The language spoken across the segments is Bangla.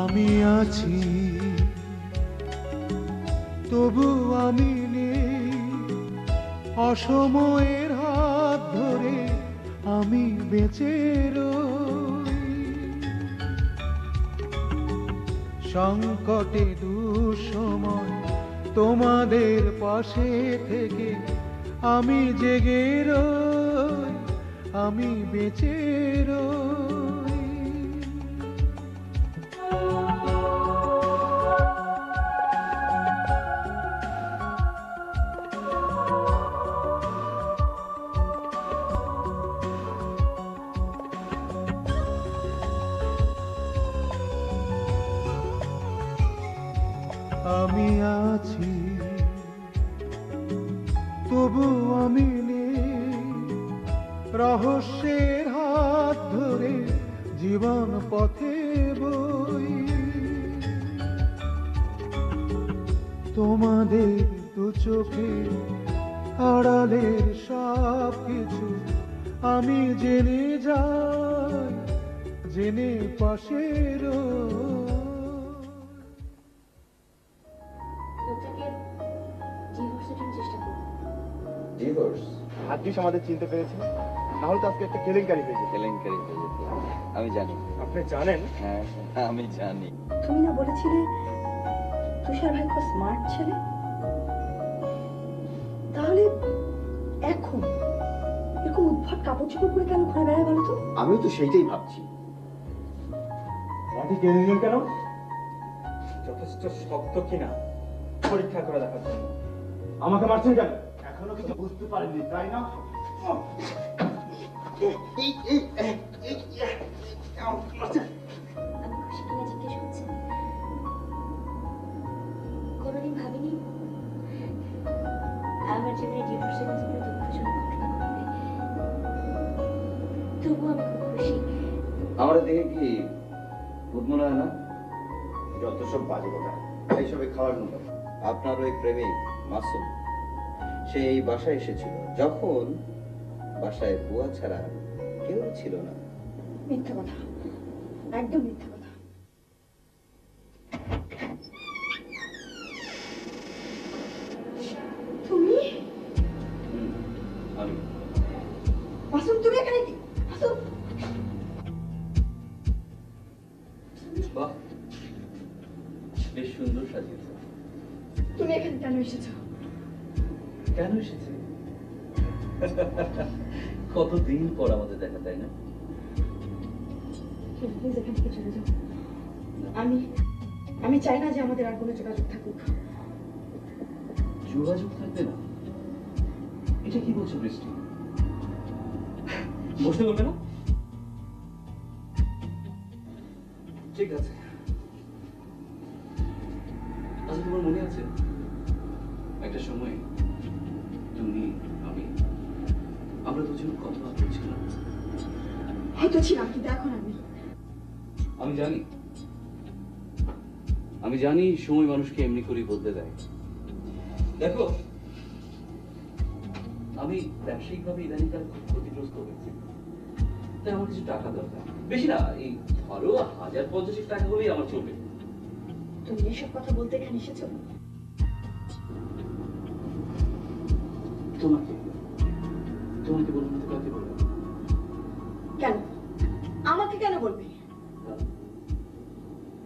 আমি আছি তবু আমি নেই, অসময়ের হাত ধরে আমি বেঁচে রই। সংকটে দুঃসময় তোমাদের পাশে থেকে আমি জেগে রই, আমি বেঁচে রই। আমি আছি তবু আমি নেই, রহস্যের হাত ধরে জীবন পথে বই। তোমাদের দু চোখে আড়ালের সব কিছু আমি জেনে যাই, জেনে পাশে রই। ডিভোর্স? ভাগ্যিস আমাদের চিনতে পেরেছে, নাহলে তো আজকে একটা কেলেঙ্কারি হয়ে যেত। কেলেঙ্কারি হয়ে যেত, আমি জানি। আপনি জানেন? হ্যাঁ, আমি জানি। তুমি না বলেছিলে তুষার ভাই খুব স্মার্ট ছেলে? তাহলে এখন এরকম উদ্ভট কাপড় চোপড় পরে কেন ঘুরে বেড়ায় বলো তো? আমিও তো সেইটাই ভাবছি। মাটি টেনে নিলেন কেন? যথেষ্ট শক্ত কিনা পরীক্ষা করে দেখার জন্য। আমাকে মারছেন কেন? এখনো কিছু বুঝতে পারেননি, তাই না? আমি খুশি কিনা জিজ্ঞেস করছেন? কোনোদিন ভাবিনি আমার জীবনে ডিভোর্সের মতো করে দুঃখজনক ঘটনা ঘটবে। তবু আমি খুব খুশি। আমার দেখে কি ভূত মনে হয় না? যত সব বাজে কথা, এইসবে খাওয়ার মতো। আপনার ওই প্রেমিক মাসুম, সে এই বাসায় এসেছিল যখন বাসায় বুয়া ছাড়া কেউ ছিল না। মিথ্যা কথা, একদম মিথ্যা কথা। তুমি? আমি। মাসুম, তুমি এখানে কি? মাসুম, বাহ, বেশ সুন্দর সাজিয়েছে। তুমি এখানে কেন এসেছো? কেন এসেছে? কতদিন পর আমাদের দেখা, তাই না? প্লিজ এখান থেকে চলে যাও। আমি চাই না যে আমাদের আর কোনো যোগাযোগ থাকুক। যোগাযোগ থাকবে না? এটা কি বলছো বৃষ্টি? বসতে বলবে না? ঠিক আছে। আচ্ছা, তোমার মনে আছে একটা সময় তুমি, আমরা দুজন কথাবার্তা ছিলাম? হয়তো ছিলাম, কিন্তু এখন আমি। আমি জানি সময় মানুষকে এমনি করেই বদলে দেয়। দেখো, আমি ব্যবসায়িকভাবে ইদানিংকাল খুব ক্ষতিগ্রস্ত হয়েছি, তাই আমার কিছু টাকা দরকার। বেশি না, এই ধরো 1050 টাকা হলেই আমার চলবে। তুমি এসব কথা বলতে এখানে এসেছো? তোমাকে বলবো না তো কাকে বলবো? কেন? আমাকে কেন বলবে?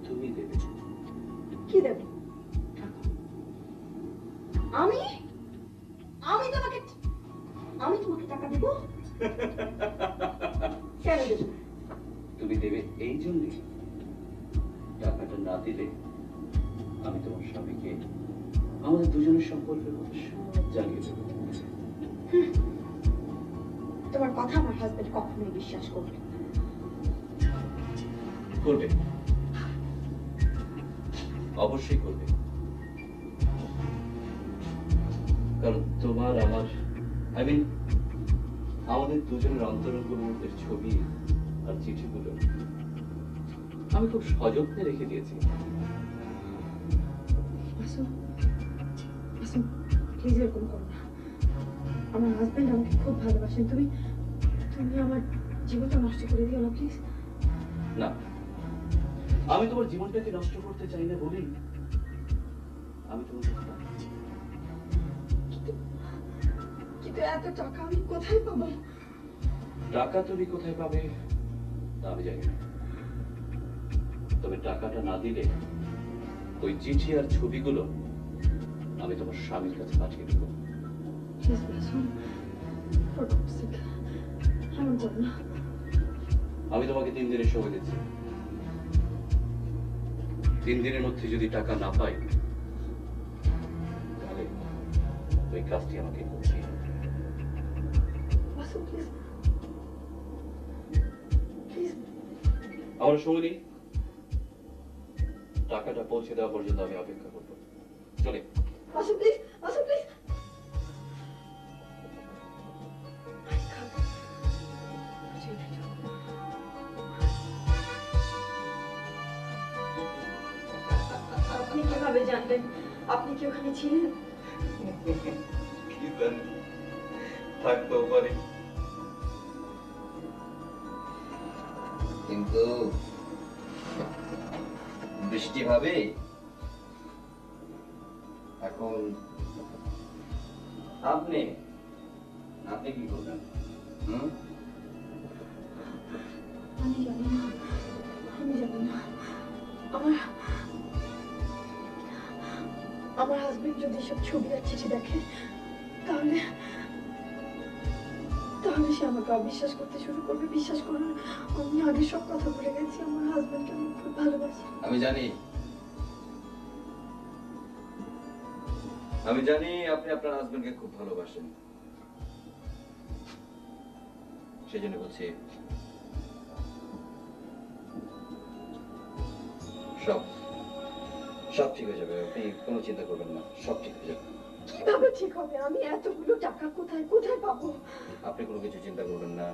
তুমি দেবে। কি দেবে? আমি তোমাকে টাকা দেব? কেন দেব? তুমি দেবে এই জন্যে। টাকাটা না দিলে আমি তোমার স্বামীকে আমাদের দুজনের সম্পর্কের কথা সব জানিয়ে দেবো। তোমার কথা আমার হাজবেন্ড কখনোই বিশ্বাস করবে না। করবে, অবশ্যই করবে। কারণ তোমার আমার আমাদের দুজনের অন্তরঙ্গ মুহূর্তের ছবি আর চিঠিগুলো আমি খুব সযত্নে রেখে দিয়েছি। প্লিজ এরকম করো না। আমার হাজবেন্ড আমাকে খুব ভালোবাসেন। তুমি আমার জীবনটা নষ্ট করে দিও না প্লিজ। না, আমি তোমার জীবনটাকে নষ্ট করতে চাই না বলেই আমি তোমাকে হারাই। কিন্তু এত টাকা আমি কোথায় পাবো? টাকা তুমি কোথায় পাবে তা আমি জানি না, তবে টাকাটা না দিলে ওই চিঠি আর ছবিগুলো আমি তোমার স্বামীর কাছে পাঠিয়ে দেবো। Please, Basun. For God's sake. এমন করো না। আমি তোমাকে 3 দিনের সময় দিচ্ছি। 3 দিনের মধ্যে যদি টাকা না পাই তাহলে ওই কাজটি আমাকে করতে হবে। Basun, please. Please. আমার সময় নেই, টাকাটা পৌঁছে দেওয়া পর্যন্ত আমি অপেক্ষা করবো। চলে। Basun, please. Basun, please. আপনি কিভাবে জানলেন? আপনি কি ওখানে ছিলেন? কি জানি, থাকতেও পারি। কিন্তু বৃষ্টি ভাবে এখন আপনি আপনি কি করবেন? আমি জানি না। আমি জানি না। আমার আমার হাজবেন্ড যদি সব ছবি আর চিঠি দেখে তাহলে তাহলে সে আমাকে অবিশ্বাস করতে শুরু করবে। বিশ্বাস করুন, আমি আগে সব কথা বলে গেছি। আমার হাজবেন্ডকে আমি খুব ভালোবাসি। আমি জানি আপনি আপনার হাজবেন্ডকে খুব ভালোবাসেন, সেজন্য বলছি সব সব ঠিক হয়ে যাবে। আপনি কোনো চিন্তা করবেন না, সব ঠিক হয়ে যাবে। কিভাবে ঠিক হবে? আমি এতগুলো টাকা কোথায় কোথায় পাবো? আপনি কোনো কিছু চিন্তা করবেন না,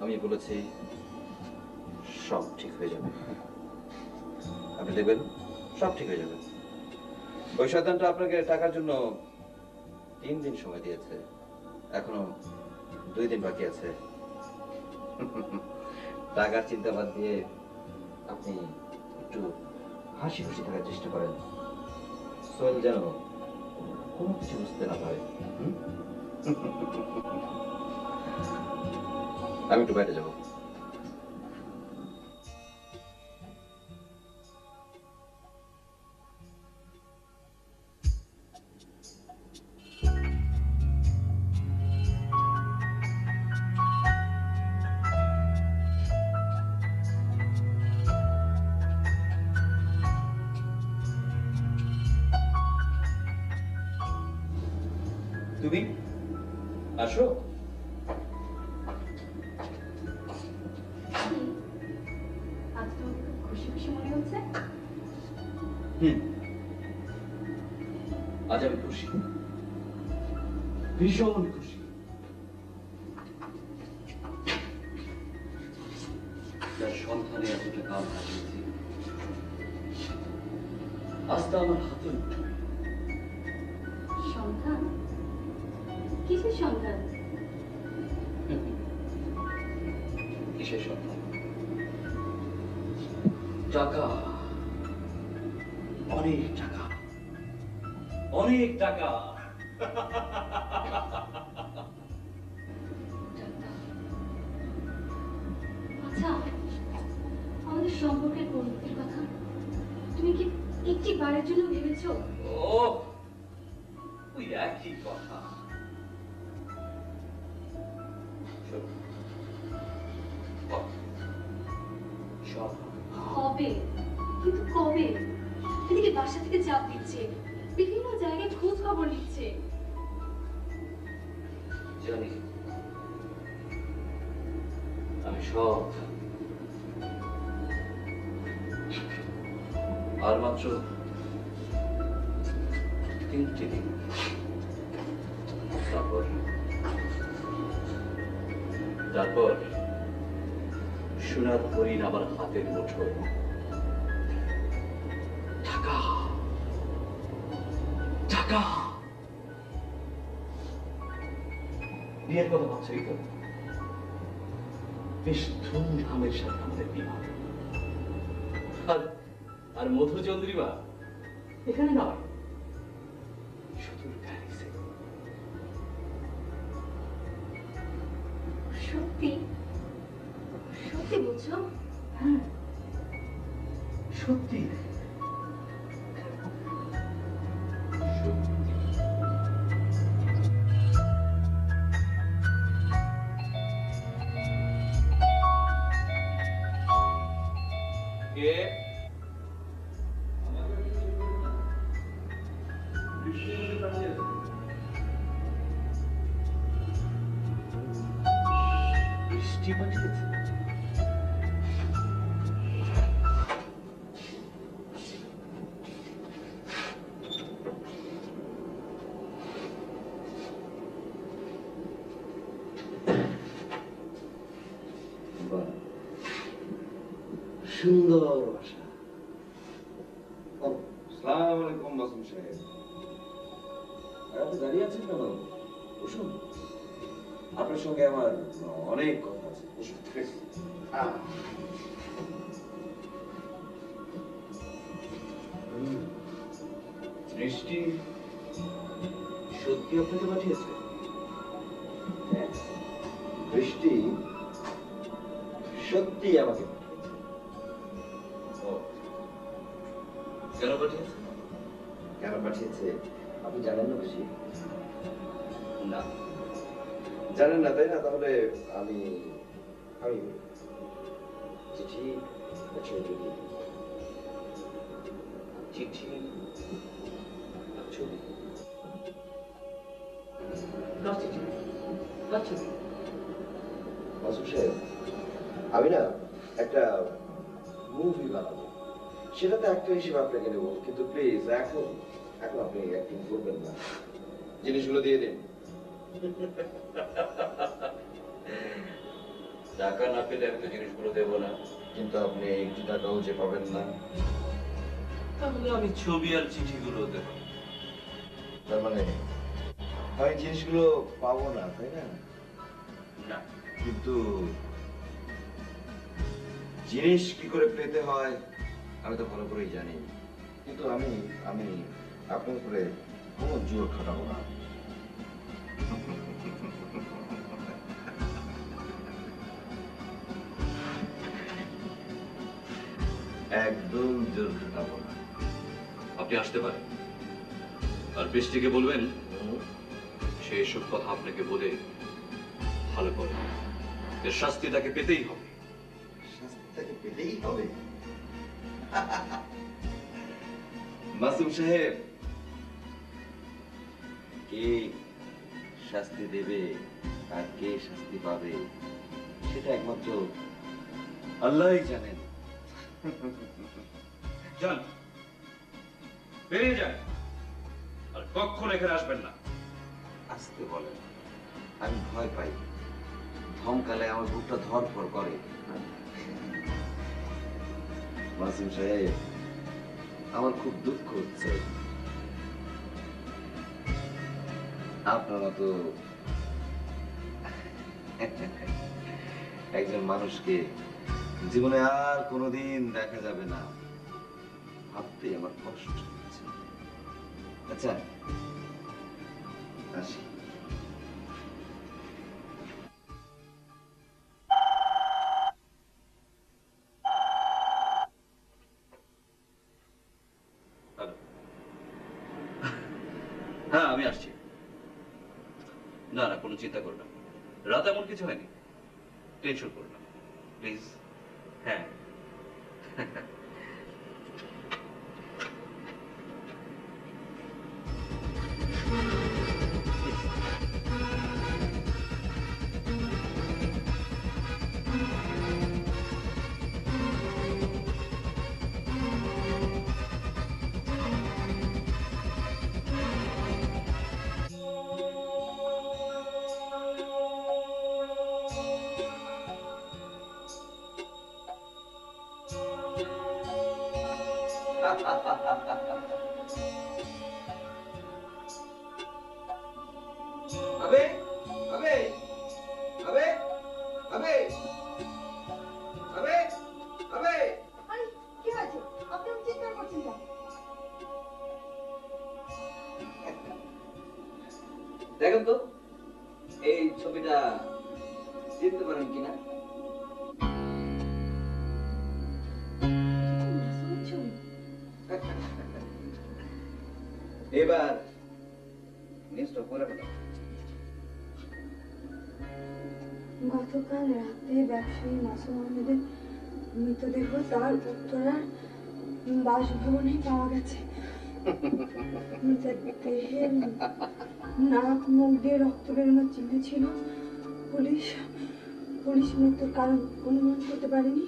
আমি বলেছি সব ঠিক হয়ে যাবে। আপনি দেখবেন সব ঠিক হয়ে যাবে। ওই শয়তানটা আপনাকে টাকার জন্য 3 দিন সময় দিয়েছে, এখনো 2 দিন বাকি আছে। টাকার চিন্তা বাদ দিয়ে আপনি একটু হাসি খুশি থাকার চেষ্টা করেন, সোহেল যেন কোনো কিছু বুঝতে না পারে। আমি একটু বাইরে যাবো। তুমি আসো। আজ তোমাকে খুব খুশি খুশি মনে হচ্ছে। আজ আমি খুশি, ভীষণ খুশি। যার সন্ধানে এতটা কাল কাটিয়েছি, আজ তা আমার হাতে উঠবে। সন্ধান? কিসের সন্ধান? কিসের সন্ধান? টাকা, অনেক টাকা, অনেক টাকা। আচ্ছা, আমাদের সম্পর্কের পরিণতির কথা তুমি কি একটি বারের জন্য ভেবেছো? ও ওই একই কথা। শোনো, সব হবে, কিন্তু কবে? এদিকে বাসা থেকে চাপ দিচ্ছে, বিভিন্ন জায়গায় খোঁজ খবর নিচ্ছে। জানি, আমি সব আর মাত্র 3টি দিন, তারপর সোনার হরিণ আমার হাতের মুঠোয়। টাকা, টাকা। বিয়ের কথা ভাবছই তো? বেশ ধুমধামের সাথে আমাদের বিয়ে হবে। আর মধুচন্দ্রিমা এখানে নয়, শুধু প্যারিসে। সত্যি সত্যি বলছো? হ্যাঁ, সত্যি সত্যি। কে? বৃষ্টি পাঠিয়েছে? বাহ, সুন্দর ভাষা। আসসালামু আলাইকুম মাসুম সাহেব। আপনি দাঁড়িয়ে আছেন কেন? বসুন, আপনার সঙ্গে আমার অনেক কথা আছে। বসুন। বৃষ্টি সত্যি আপনাকে পাঠিয়েছে? হ্যাঁ, বৃষ্টি সত্যি আমাকে পাঠিয়েছে। ও, কেন পাঠিয়েছে? কেন পাঠিয়েছে আপনি জানেন না বেশি? না। জানেন না তাই না? তাহলে আমি আমি চিঠি ছবি দিই। চিঠি আর ছবি? কার চিঠি, কার ছবি? মাসুম সাহেব, আমি না একটা মুভি বানাবো, সেটাতে অ্যাক্টর হিসেবে আপনাকে নেবো, কিন্তু প্লিজ এখন এখন আপনি অ্যাক্টিং করবেন না, জিনিসগুলো দিয়ে দিন। টাকা না পেলে আমি তো জিনিসগুলো দেবো না। কিন্তু আপনি একটি টাকাও যে পাবেন না। তাহলে আমি ছবি আর চিঠিগুলো দেবো। তার মানে আমি জিনিসগুলো পাবো না, তাই না? না। কিন্তু জিনিস কি করে পেতে হয় আমি তো ভালো করেই জানি, কিন্তু আমি আমি আপনার উপরে কোনো জোর খাটাবো না। একদম জোর খাটাবো না। আপনি আসতে পারেন, আর বৃষ্টিকে বলবেন সে এসব কথা আপনাকে বলে ভালো করে, এর শাস্তি তাকে পেতেই হবে। শাস্তি তাকে পেতেই হবে? মাসুম সাহেব, কে শাস্তি দেবে আর কে শাস্তি পাবে সেটা একমাত্র আল্লাহই জানেন। যান, বেরিয়ে যান, আর কখনো এখানে আসবেন না। আসতে বলেন, আমি ভয় পাই, ধমকালে আমার বুকটা ধরফর করে। মাসুম সাহেব, আমার খুব দুঃখ হচ্ছে, আপনার মতো একজন মানুষকে জীবনে আর কোনোদিন দেখা যাবে না, ভাবতেই আমার কষ্ট হচ্ছে। আচ্ছা, আসি। হ্যাঁ, আমি আসছি। না না, কোনো চিন্তা করবেন না, রাত এমন কিছু হয়নি, টেনশন করবেন না প্লিজ। হ্যাঁ। আবে আবে আবে আবে আবে আবে আরে কি হয়েছে? আপনি চিৎকার দেখেন তো এই ছবিটা চিনতে পারেন কিনা? মাসুমের ছবি। এবার নিশ্চয় পরে ফেলো। গতকাল রাতে ব্যবসায়ী মাসুম আহমেদের মৃতদেহ তার উত্তরার বাসভবনে পাওয়া গেছে। মৃতদেহের নাক মুখ দিয়ে রক্ত বেরোনোর চিহ্ন ছিল। পুলিশ মৃত্যুর কারণ অনুমান করতে পারেনি।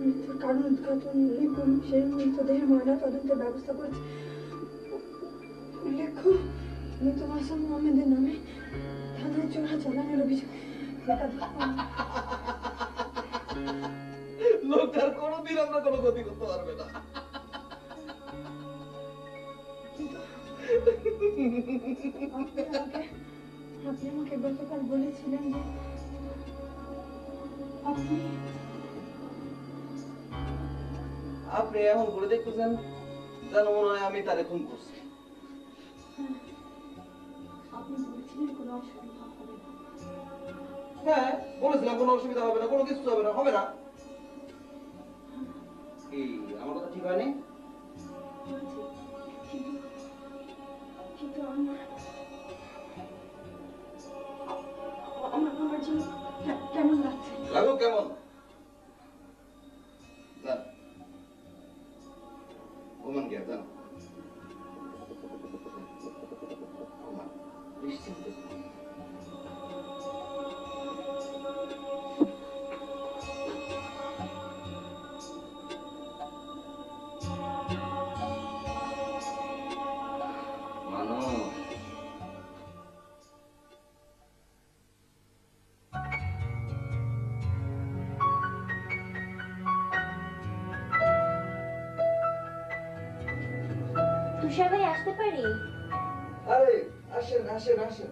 মৃত্যুর কারণ উদ্ঘাটন নিয়ে পুলিশের মৃতদেহের ময়না তদন্তের ব্যবস্থা করেছে। উল্লেখ্য, মৃত মাসুম আহমেদের নামে থানায় চোরা চালানের অভিযোগ। লোকটার কোনোদিন আমরা কোনো ক্ষতি করতে পারবে না। আপনি আমাকে গতকাল বলেছিলেন যে আপনি এমন করে দেখতেছেন যেন মনে হয় আমি তারে খুন করছি। আপনি বলেছিলেন কোনো অসুবিধা হবে না। হ্যাঁ বলেছিলাম, কোনো অসুবিধা হবে না, কোনো কিছু হবে না, হবে না। কি আমার কথা ঠিক হয়নি? কিন্তু আমার জন্য কেমন লাগছে? লাগুক কেমন? যান ঘুমান গিয়া যান, ঘুমান নিশ্চিন্তে। তুষার ভাই আসতে পারি? আরে আসেন আসেন আসেন,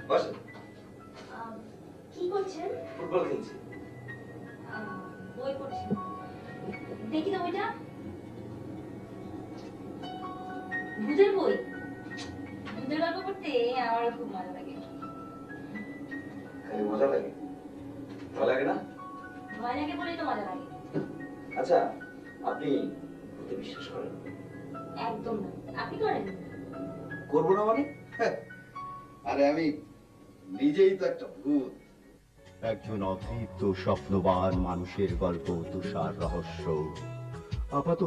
বসেন। কি করছেন? ফুটবল খেলছি। বই পড়ছেন? দেখি তো বইটা। ভূতের বই? ভূতের গল্প পড়তে আমার খুব মজা লাগে। খালি মজা লাগে? ভালো লাগে না? ভয় লাগে বলেই তো মজা লাগে। আচ্ছা, আপনি ভূতে বিশ্বাস করেন? একদম না। আপনি করেন? করবো না মানে? আরে আমি নিজেই তো একটা ভূত। একজন অতৃপ্ত স্বপ্নবান মানুষের গল্প তুষার রহস্য। আপাত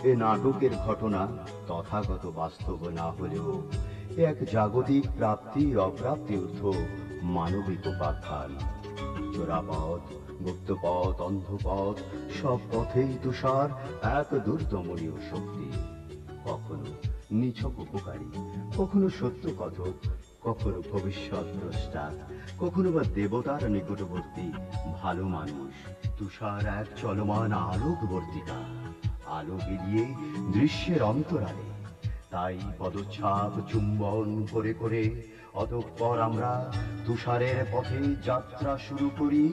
এ নাটকের ঘটনা তথাগত বাস্তব না হলেও এক জাগতিক প্রাপ্তি অপ্রাপ্তি ঊর্ধ্ব মানবিক উপাখ্যান। চোরাপথ, গুপ্তপথ, অন্ধপথ সব পথেই তুষার এক দুর্দমনীয় শক্তি। কখনো নিছক উপকারী, কখনো সত্য কথক, কখনো ভবিষ্যৎ দ্রষ্টা, কখনো বা দেবতার নিকটবর্তী ভালো মানুষ। তুষার এক চলমান আলোকবর্তিকা, আলো গিলিয়ে দৃশ্যের অন্তরালে। তাই পদচ্ছাপ চুম্বন করে করে অতঃপর আমরা তুষারের পথে যাত্রা শুরু করি।